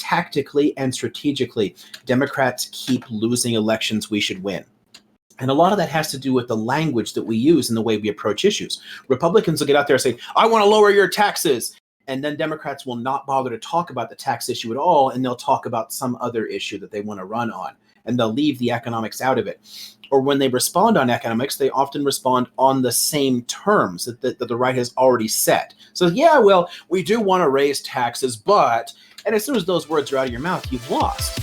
tactically and strategically, Democrats keep losing elections we should win. And a lot of that has to do with the language that we use and the way we approach issues. Republicans will get out there and say, I want to lower your taxes. And then Democrats will not bother to talk about the tax issue at all, and they'll talk about some other issue that they want to run on. And they'll leave the economics out of it. Or when they respond on economics, they often respond on the same terms that the right has already set. So, yeah, well, we do want to raise taxes, but, and as soon as those words are out of your mouth, you've lost.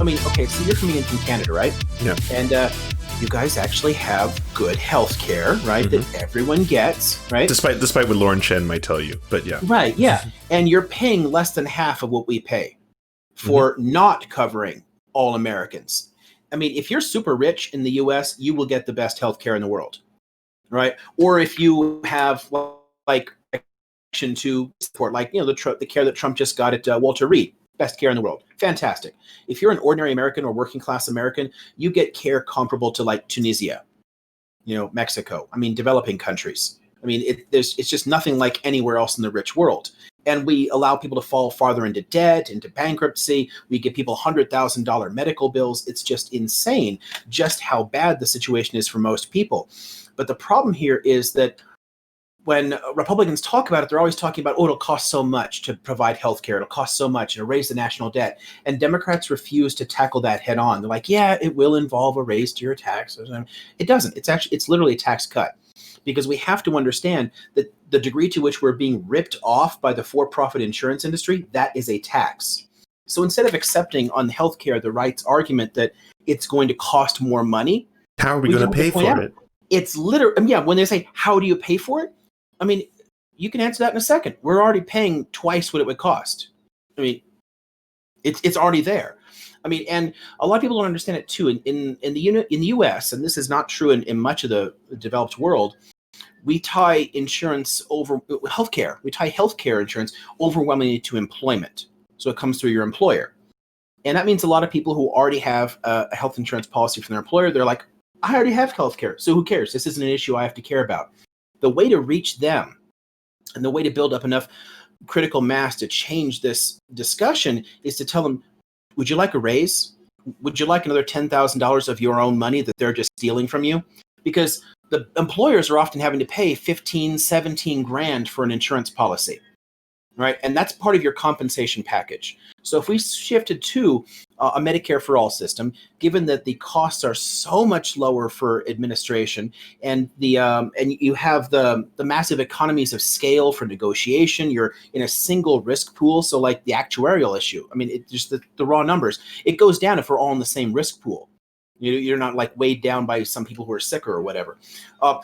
I mean, okay, so you're coming in from Canada, right? Yeah. And you guys actually have good health care, right? That everyone gets, right? Despite what Lauren Chen might tell you, but yeah. Right, yeah. And you're paying less than half of what we pay for not covering all Americans. I mean, if you're super rich in the US, you will get the best health care in the world, right? Or if you have like action to support, like, you know, the care that Trump just got at Walter Reed. Best care in the world. Fantastic. If you're an ordinary American or working class American, you get care comparable to like Tunisia, you know, Mexico. I mean, developing countries. I mean, it's just nothing like anywhere else in the rich world. And we allow people to fall farther into debt, into bankruptcy. We give people $100,000 medical bills. It's just insane just how bad the situation is for most people. But the problem here is that when Republicans talk about it, they're always talking about, oh, it'll cost so much to provide health care. It'll cost so much. It'll raise the national debt. And Democrats refuse to tackle that head on. They're like, yeah, it will involve a raise to your taxes. It doesn't. It's literally a tax cut, because we have to understand that the degree to which we're being ripped off by the for-profit insurance industry, that is a tax. So instead of accepting on healthcare the right's argument that it's going to cost more money, how are we going to pay for it? It's literally, yeah, when they say, how do you pay for it? I mean, you can answer that in a second. We're already paying twice what it would cost. I mean, it's already there. I mean, and a lot of people don't understand it too. In the U.S., and this is not true in much of the developed world, we tie insurance over healthcare. We tie healthcare insurance overwhelmingly to employment. So it comes through your employer, and that means a lot of people who already have a health insurance policy from their employer, they're like, I already have healthcare, so who cares? This isn't an issue I have to care about. The way to reach them and the way to build up enough critical mass to change this discussion is to tell them, would you like a raise? Would you like another $10,000 of your own money that they're just stealing from you? Because the employers are often having to pay 15, 17 grand for an insurance policy, right? And that's part of your compensation package. So if we shifted to a Medicare for all system, given that the costs are so much lower for administration, and and you have the massive economies of scale for negotiation, you're in a single risk pool. So like the actuarial issue, I mean, it's just the raw numbers. It goes down if we're all in the same risk pool. You're not like weighed down by some people who are sicker or whatever.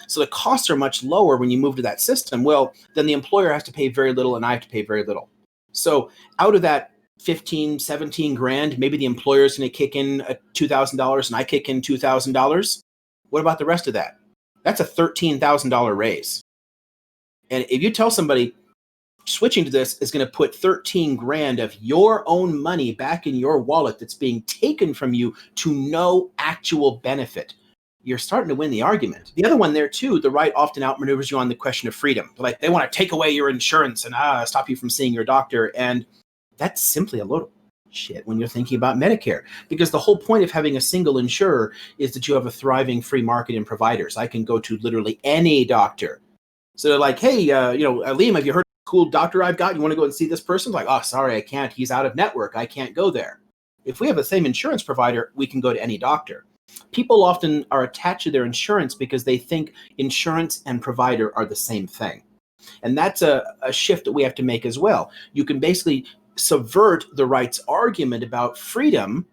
So the costs are much lower when you move to that system. Well, then the employer has to pay very little and I have to pay very little. So out of that 15, 17 grand, maybe the employer is going to kick in $2,000 and I kick in $2,000. What about the rest of that? That's a $13,000 raise. And if you tell somebody switching to this is going to put 13 grand of your own money back in your wallet that's being taken from you to no actual benefit, you're starting to win the argument. The other one there too, the right often outmaneuvers you on the question of freedom. Like they want to take away your insurance and stop you from seeing your doctor. And that's simply a load of shit when you're thinking about Medicare, because the whole point of having a single insurer is that you have a thriving free market in providers. I can go to literally any doctor. So they're like, hey, Liam, have you heard of a cool doctor I've got? You want to go and see this person? Like, oh, sorry, I can't. He's out of network. I can't go there. If we have the same insurance provider, we can go to any doctor. People often are attached to their insurance because they think insurance and provider are the same thing. And that's a shift that we have to make as well. You can basically subvert the right's argument about freedom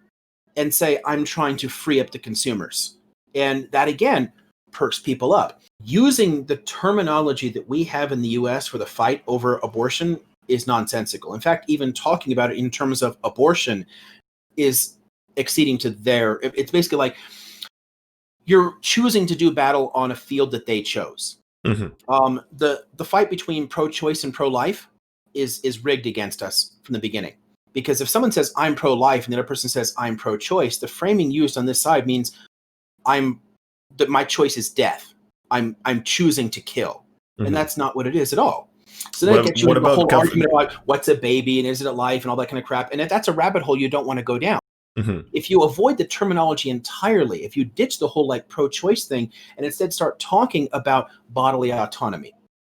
and say, I'm trying to free up the consumers. And that, again, perks people up. Using the terminology that we have in the US for the fight over abortion is nonsensical. In fact, even talking about it in terms of abortion is exceeding to it's basically like you're choosing to do battle on a field that they chose. Mm-hmm. The fight between pro-choice and pro-life is rigged against us from the beginning. Because if someone says, I'm pro-life, and the other person says, I'm pro-choice, the framing used on this side means that my choice is death. I'm choosing to kill. And that's not what it is at all. So then it gets you into the whole argument about what's a baby and is it a life and all that kind of crap. And that's a rabbit hole you don't want to go down. If you avoid the terminology entirely, if you ditch the whole like pro-choice thing and instead start talking about bodily autonomy.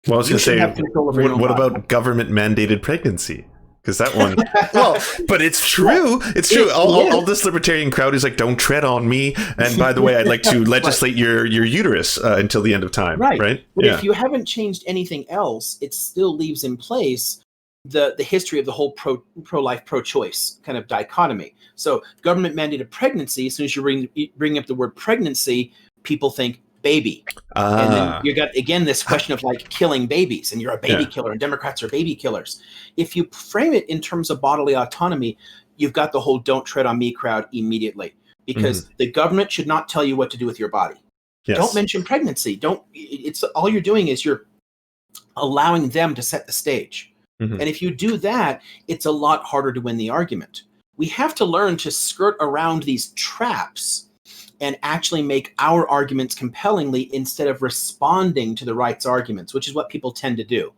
Well, I was going to say, what about government mandated pregnancy? Because that one, well, but it's true. It's true. All this libertarian crowd is like, don't tread on me. And by the way, I'd like to legislate your uterus until the end of time. Right. But if you haven't changed anything else, it still leaves in place the history of the whole pro-life, pro-choice kind of dichotomy. So government mandated pregnancy, as soon as you bring up the word pregnancy, people think baby. And then you got, again, this question of like killing babies and you're a baby killer and Democrats are baby killers. If you frame it in terms of bodily autonomy, you've got the whole don't tread on me crowd immediately, because the government should not tell you what to do with your body. Yes. Don't mention pregnancy. It's all you're doing is you're allowing them to set the stage. And if you do that, it's a lot harder to win the argument. We have to learn to skirt around these traps and actually make our arguments compellingly instead of responding to the right's arguments, which is what people tend to do.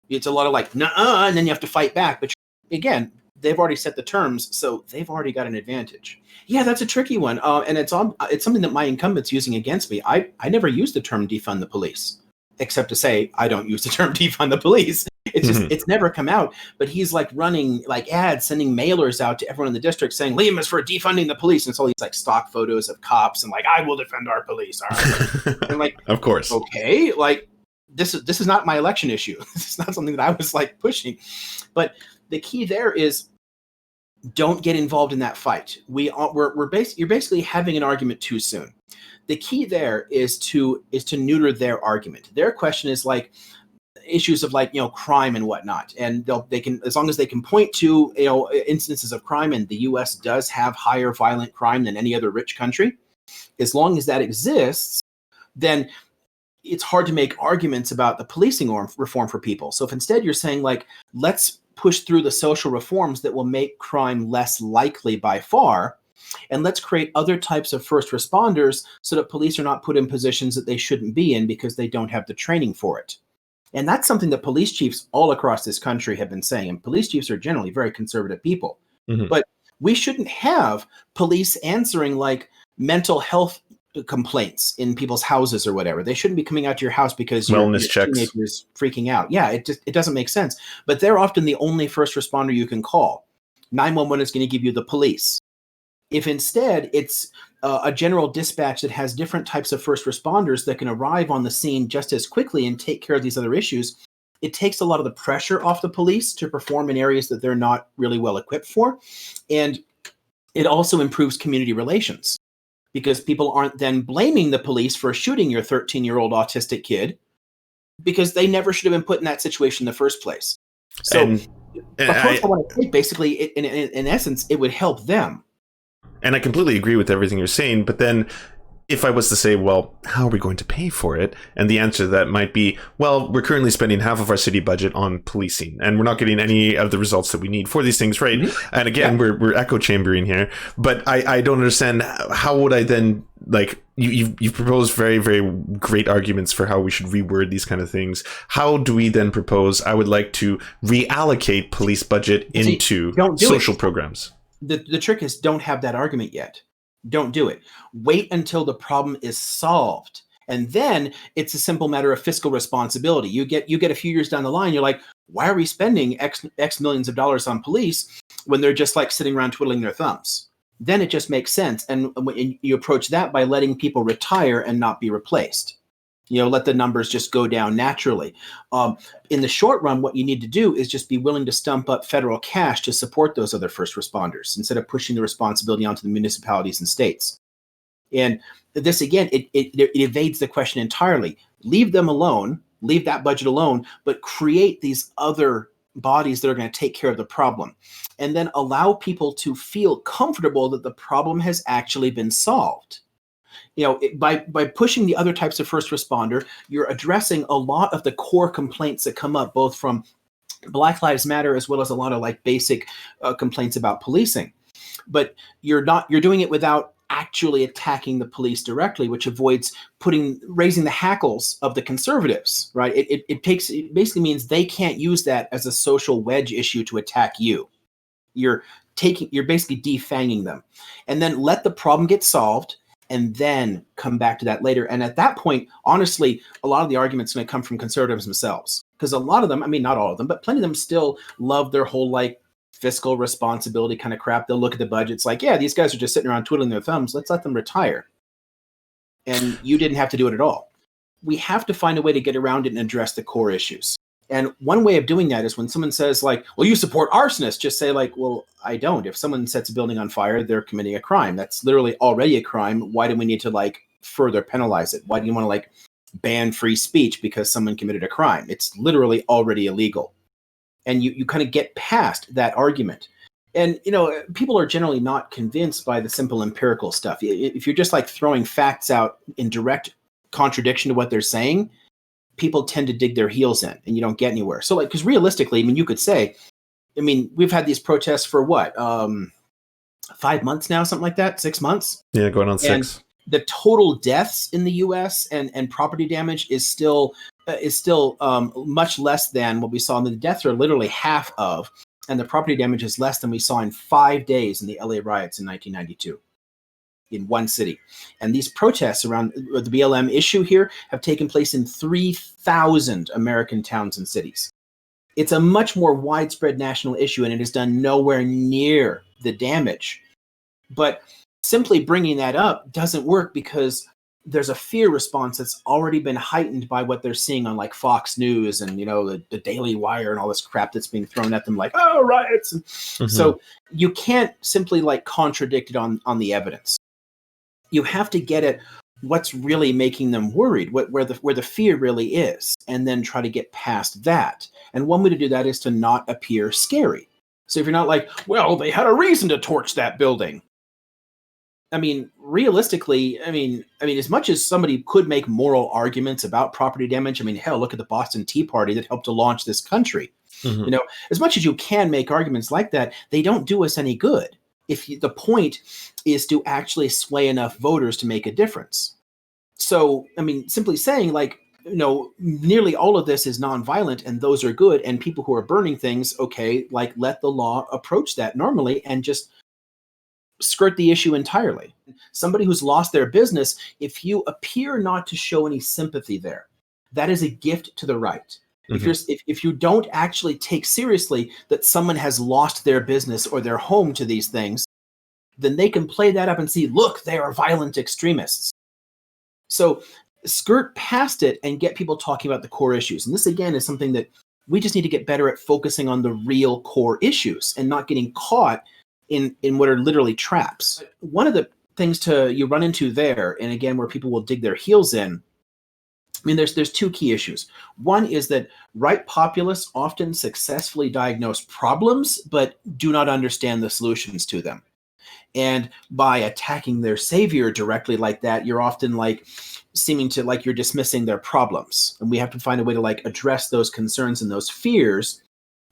It's a lot of like, nuh-uh, and then you have to fight back. But again, they've already set the terms, so they've already got an advantage. Yeah, that's a tricky one. And it's something that my incumbent's using against me. I never used the term defund the police, except to say I don't use the term defund the police. It's just, it's never come out, but he's like running like ads, sending mailers out to everyone in the district saying, Liam is for defunding the police. And it's all these like stock photos of cops and like, I will defend our police. And like, of course. Okay. Like this is not my election issue. This is not something that I was like pushing, but the key there is don't get involved in that fight. You're basically having an argument too soon. The key there is to neuter their argument. Their question is like, issues of like, crime and whatnot. And they can, as long as they can point to, instances of crime, and the US does have higher violent crime than any other rich country. As long as that exists, then it's hard to make arguments about the policing reform for people. So if instead you're saying like, let's push through the social reforms that will make crime less likely by far, and let's create other types of first responders so that police are not put in positions that they shouldn't be in because they don't have the training for it. And that's something that police chiefs all across this country have been saying. And police chiefs are generally very conservative people. But we shouldn't have police answering like mental health complaints in people's houses or whatever. They shouldn't be coming out to your house because your teenager's freaking out. Yeah, it doesn't make sense. But they're often the only first responder you can call. 911 is going to give you the police. If instead it's a general dispatch that has different types of first responders that can arrive on the scene just as quickly and take care of these other issues, it takes a lot of the pressure off the police to perform in areas that they're not really well equipped for. And it also improves community relations because people aren't then blaming the police for shooting your 13-year-old autistic kid because they never should have been put in that situation in the first place. So I want to say, basically, in essence, it would help them. And I completely agree with everything you're saying, but then if I was to say, well, how are we going to pay for it? And the answer to that might be, well, we're currently spending half of our city budget on policing, and we're not getting any of the results that we need for these things, right? And again, we're echo chambering here, but I don't understand, how would I then, like, you've proposed very, very great arguments for how we should reword these kind of things. How do we then propose, I would like to reallocate police budget into social programs? The trick is don't have that argument yet. Don't do it. Wait until the problem is solved. And then it's a simple matter of fiscal responsibility. You get a few years down the line, you're like, why are we spending X millions of dollars on police when they're just like sitting around twiddling their thumbs? Then it just makes sense. And you approach that by letting people retire and not be replaced. Let the numbers just go down naturally. In the short run, what you need to do is just be willing to stump up federal cash to support those other first responders instead of pushing the responsibility onto the municipalities and states. And this, again, it evades the question entirely. Leave them alone, leave that budget alone, but create these other bodies that are going to take care of the problem. And then allow people to feel comfortable that the problem has actually been solved. By pushing the other types of first responder, you're addressing a lot of the core complaints that come up, both from Black Lives Matter as well as a lot of like basic complaints about policing. But you're doing it without actually attacking the police directly, which avoids raising the hackles of the conservatives, right? It basically means they can't use that as a social wedge issue to attack you. You're basically defanging them, and then let the problem get solved, and then come back to that later. And at that point, honestly, a lot of the argument's going to come from conservatives themselves, because a lot of them, I mean, not all of them, but plenty of them still love their whole like fiscal responsibility kind of crap. They'll look at the budgets like, yeah, these guys are just sitting around twiddling their thumbs. Let's let them retire. And you didn't have to do it at all. We have to find a way to get around it and address the core issues. And one way of doing that is when someone says like, well, you support arsonists, just say like, well, I don't. If someone sets a building on fire, they're committing a crime. That's literally already a crime. Why do we need to like further penalize it? Why do you want to like ban free speech because someone committed a crime? It's literally already illegal. And you kind of get past that argument. And, you know, people are generally not convinced by the simple empirical stuff. If you're just like throwing facts out in direct contradiction to what they're saying, people tend to dig their heels in and you don't get anywhere. So like, because realistically, I mean, you could say, I mean, we've had these protests for what, 5 months now, something like that, 6 months. Yeah, going on 6. And the total deaths in the U.S. and property damage is still much less than what we saw. The deaths are literally half of, and the property damage is less than we saw in 5 days in the LA riots in 1992 in one city. And these protests around the BLM issue here have taken place in 3,000 American towns and cities. It's a much more widespread national issue, and it has done nowhere near the damage. But simply bringing that up doesn't work because there's a fear response that's already been heightened by what they're seeing on like Fox News and, you know, the Daily Wire and all this crap that's being thrown at them like, oh, riots. So you can't simply like contradict it on the evidence. You have to get at what's really making them worried, where the fear really is, and then try to get past that. And one way to do that is to not appear scary. So if you're not like, well, they had a reason to torch that building. I mean, realistically, I mean, as much as somebody could make moral arguments about property damage, I mean, hell, look at the Boston Tea Party that helped to launch this country. You know, as much as you can make arguments like that, they don't do us any good. The point is to actually sway enough voters to make a difference. So, I mean, simply saying like, you know, nearly all of this is nonviolent and those are good, and people who are burning things, okay, like let the law approach that normally and just skirt the issue entirely. Somebody who's lost their business, if you appear not to show any sympathy there, that is a gift to the right. If you don't actually take seriously that someone has lost their business or their home to these things, then they can play that up and see, look, they are violent extremists. So skirt past it and get people talking about the core issues. And this, again, is something that we just need to get better at, focusing on the real core issues and not getting caught in what are literally traps. One of the things you run into there, and again, where people will dig their heels in, I mean, there's two key issues. One is that right populists often successfully diagnose problems, but do not understand the solutions to them. And by attacking their savior directly like that, you're often like seeming to like you're dismissing their problems. And we have to find a way to like address those concerns and those fears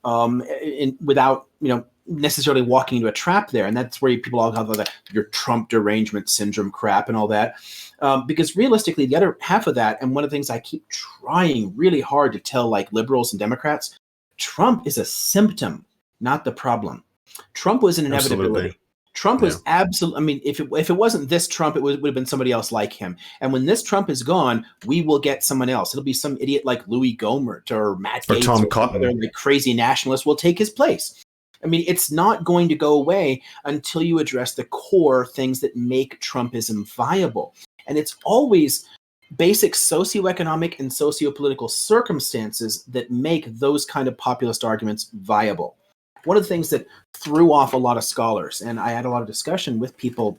without, you know, necessarily walking into a trap there. And that's where people all have like your Trump derangement syndrome crap and all that. Because realistically, the other half of that, and one of the things I keep trying really hard to tell like liberals and Democrats, Trump is a symptom, not the problem. Trump was an inevitability. Absolutely. Trump was absolutely, I mean, if it wasn't this Trump, it would have been somebody else like him. And when this Trump is gone, we will get someone else. It'll be some idiot like Louis Gohmert or Matt Gaetz or Tom Cotton. Other like crazy nationalists will take his place. I mean, it's not going to go away until you address the core things that make Trumpism viable. And it's always basic socioeconomic and sociopolitical circumstances that make those kind of populist arguments viable. One of the things that threw off a lot of scholars, and I had a lot of discussion with people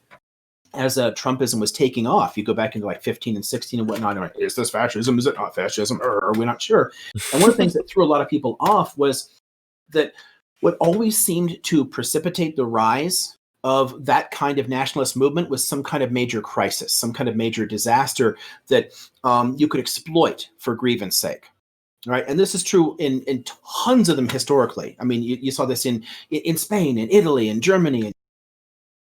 as Trumpism was taking off. You go back into like 15 and 16 and whatnot, and like, is this fascism? Is it not fascism? Or are we not sure? And one of the things that threw a lot of people off was that what always seemed to precipitate the rise of that kind of nationalist movement was some kind of major crisis, some kind of major disaster that you could exploit for grievance sake. Right. And this is true in tons of them historically. I mean, you saw this in Spain, in Italy, in Germany, and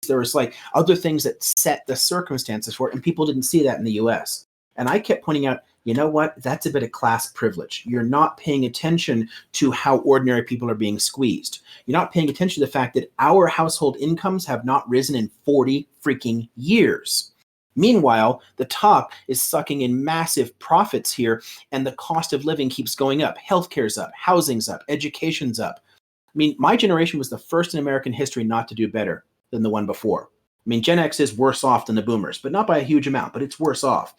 There was like other things that set the circumstances for it, and people didn't see that in the US. And I kept pointing out, you know what? That's a bit of class privilege. You're not paying attention to how ordinary people are being squeezed. You're not paying attention to the fact that our household incomes have not risen in 40 freaking years. Meanwhile, the top is sucking in massive profits here, and the cost of living keeps going up. Healthcare's up, housing's up, education's up. I mean, my generation was the first in American history not to do better than the one before. I mean, Gen X is worse off than the boomers, but not by a huge amount, but it's worse off.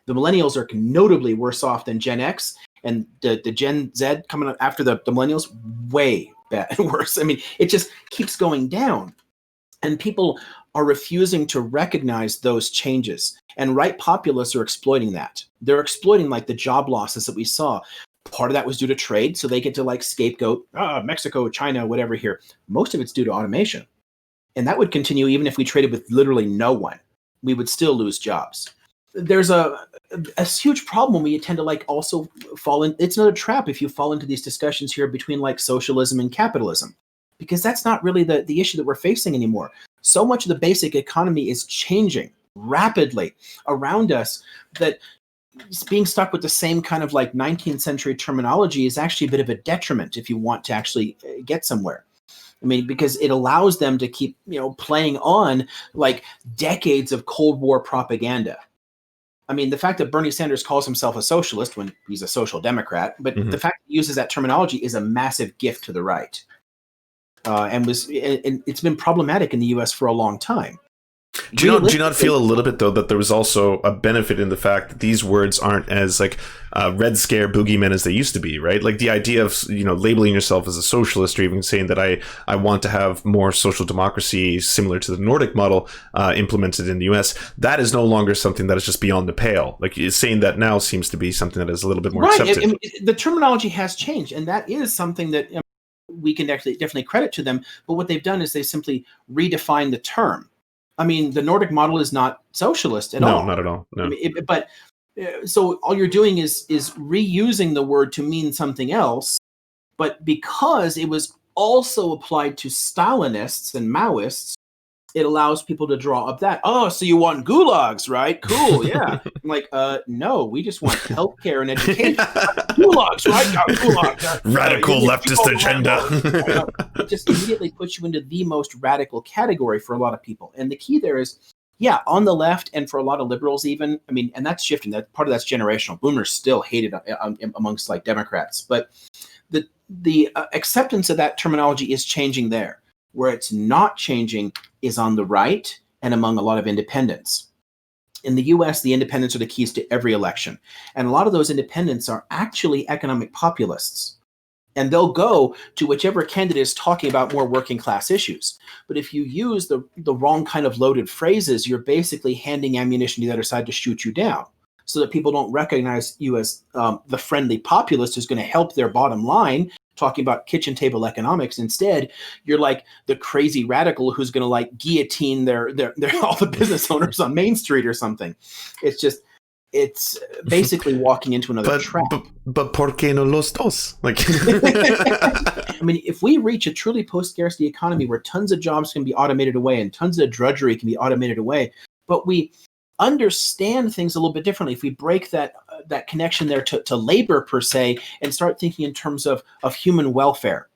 The millennials are notably worse off than Gen X, and the Gen Z coming up after the millennials, way bad and worse. I mean, it just keeps going down. And people are refusing to recognize those changes. And right populists are exploiting that. They're exploiting like the job losses that we saw. Part of that was due to trade, so they get to like scapegoat Mexico, China, whatever here. Most of it's due to automation. And that would continue even if we traded with literally no one. We would still lose jobs. There's a huge problem when we tend to like also fall in. It's another trap if you fall into these discussions here between like socialism and capitalism, because that's not really the issue that we're facing anymore. So much of the basic economy is changing rapidly around us that being stuck with the same kind of like 19th century terminology is actually a bit of a detriment if you want to actually get somewhere. I mean, because it allows them to keep, playing on like decades of Cold War propaganda. I mean, the fact that Bernie Sanders calls himself a socialist when he's a social democrat, but the fact that he uses that terminology is a massive gift to the right. And it's been problematic in the U.S. for a long time. Do you not feel a little bit, though, that there was also a benefit in the fact that these words aren't as like red scare boogeymen as they used to be, right? Like the idea of, labeling yourself as a socialist, or even saying that I want to have more social democracy similar to the Nordic model implemented in the US, that is no longer something that is just beyond the pale. Like saying that now seems to be something that is a little bit more accepted. The terminology has changed, and that is something that we can definitely credit to them. But what they've done is they simply redefine the term. I mean, the Nordic model is not socialist at all. No, not at all. No. So all you're doing is reusing the word to mean something else. But because it was also applied to Stalinists and Maoists, it allows people to draw up that. Oh, so you want gulags, right? Cool, yeah. I'm like, no, we just want healthcare and education. Gulags, right? Gulags. Radical leftist agenda. It just immediately puts you into the most radical category for a lot of people. And the key there is, on the left and for a lot of liberals even, I mean, and that's shifting. That part of that's generational. Boomers still hated amongst like Democrats. But the acceptance of that terminology is changing there. Where it's not changing is on the right and among a lot of independents. In the US, the independents are the keys to every election. And a lot of those independents are actually economic populists. And they'll go to whichever candidate is talking about more working class issues. But if you use the wrong kind of loaded phrases, you're basically handing ammunition to the other side to shoot you down, so that people don't recognize you as the friendly populist who's going to help their bottom line, talking about kitchen table economics. Instead, you're like the crazy radical who's going to like guillotine their all the business owners on Main Street or something. It's basically walking into another trap. But ¿por qué no los dos? Like, I mean, if we reach a truly post-scarcity economy where tons of jobs can be automated away and tons of drudgery can be automated away, but we understand things a little bit differently, if we break that connection there to labor per se and start thinking in terms of human welfare,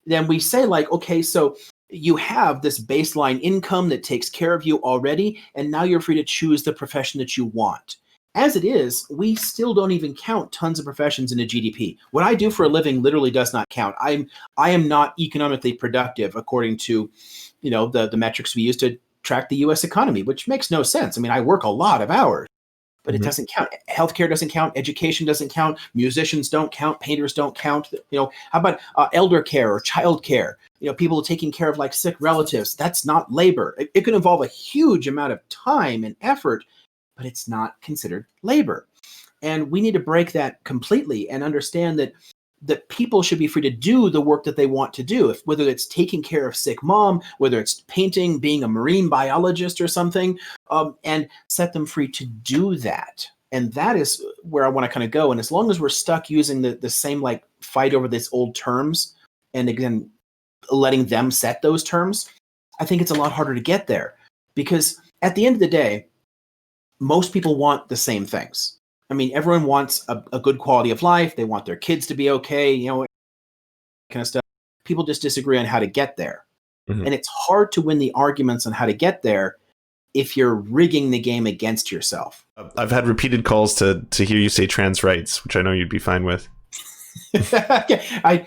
then we say like, okay, so you have this baseline income that takes care of you already, and now you're free to choose the profession that you want. As it is, we still don't even count tons of professions into GDP. What I do for a living literally does not count. I am not economically productive according to, the metrics we use to track the U.S. economy, which makes no sense. I mean, I work a lot of hours, but it doesn't count. Healthcare doesn't count. Education doesn't count. Musicians don't count. Painters don't count. How about elder care or child care? People taking care of like sick relatives. That's not labor. It could involve a huge amount of time and effort, but it's not considered labor. And we need to break that completely and understand that people should be free to do the work that they want to do, whether it's taking care of sick mom, whether it's painting, being a marine biologist or something, and set them free to do that. And that is where I want to kind of go. And as long as we're stuck using the same like fight over these old terms, and again, letting them set those terms, I think it's a lot harder to get there, because at the end of the day, most people want the same things. I mean, everyone wants a good quality of life. They want their kids to be okay, kind of stuff. People just disagree on how to get there. Mm-hmm. And it's hard to win the arguments on how to get there if you're rigging the game against yourself. I've had repeated calls to hear you say trans rights, which I know you'd be fine with. I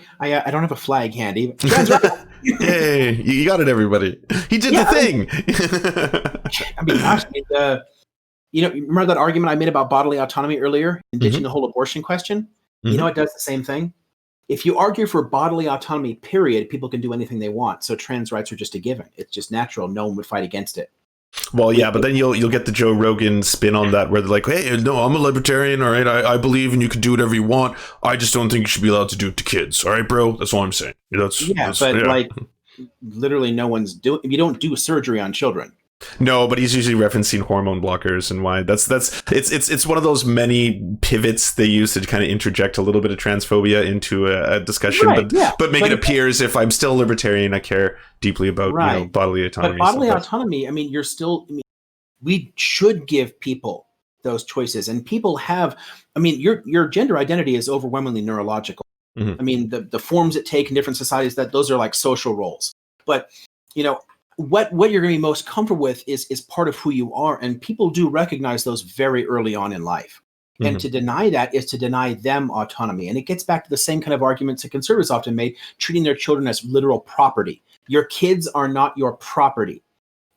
don't have a flag handy. Trans rights. Hey, you got it, everybody. He did the thing. I mean, gosh, remember that argument I made about bodily autonomy earlier, and ditching the whole abortion question? Mm-hmm. It does the same thing. If you argue for bodily autonomy, period, people can do anything they want. So trans rights are just a given. It's just natural. No one would fight against it. Well, yeah, but then you'll get the Joe Rogan spin on that, where they're like, "Hey, no, I'm a libertarian. All right, I believe and you can do whatever you want. I just don't think you should be allowed to do it to kids. All right, bro. That's all I'm saying." Like, literally, no one's doing. You don't do surgery on children. No, but he's usually referencing hormone blockers and why it's one of those many pivots they use to kind of interject a little bit of transphobia into a discussion, but make it appear as if I'm still a libertarian. I care deeply about bodily autonomy. But bodily autonomy, I mean, we should give people those choices, and people have. I mean, your gender identity is overwhelmingly neurological. Mm-hmm. I mean, the forms it take in different societies, those are like social roles, but what you're going to be most comfortable with is part of who you are. And people do recognize those very early on in life. Mm-hmm. And to deny that is to deny them autonomy. And it gets back to the same kind of arguments that conservatives often make, treating their children as literal property. Your kids are not your property.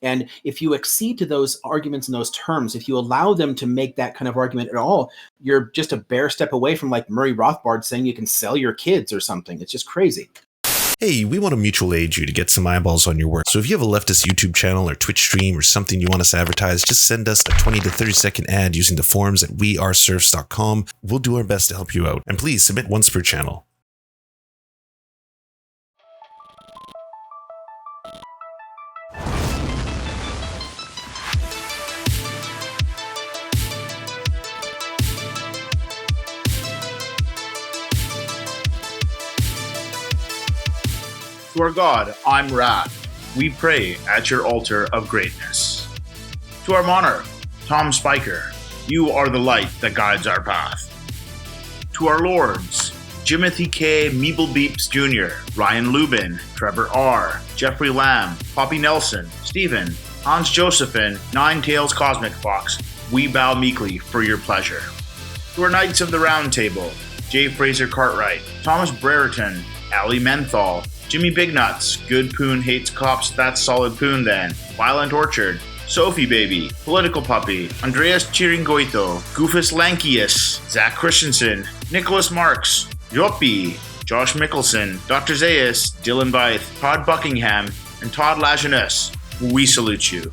And if you accede to those arguments in those terms, if you allow them to make that kind of argument at all, you're just a bare step away from like Murray Rothbard saying you can sell your kids or something. It's just crazy. Hey, we want to mutual aid you to get some eyeballs on your work. So if you have a leftist YouTube channel or Twitch stream or something you want us to advertise, just send us a 20 to 30 second ad using the forums at weareserfs.com. We'll do our best to help you out. And please submit once per channel. To our God, I'm Wrath. We pray at your altar of greatness. To our monarch, Tom Spiker, you are the light that guides our path. To our lords, Jimothy K. Meeblebeeps Jr., Ryan Lubin, Trevor R., Jeffrey Lamb, Poppy Nelson, Stephen, Hans Josephine, Nine Tails Cosmic Fox, we bow meekly for your pleasure. To our Knights of the Round Table, J. Fraser Cartwright, Thomas Brereton, Ali Menthal, Jimmy Bignuts, Good Poon Hates Cops, That's Solid Poon Then, Violent Orchard, Sophie Baby, Political Puppy, Andreas Chiringoito, Goofus Lankius, Zach Christensen, Nicholas Marks, Yoppie, Josh Mickelson, Dr. Zayas, Dylan Byth, Todd Buckingham, and Todd Lajeunesse. We salute you.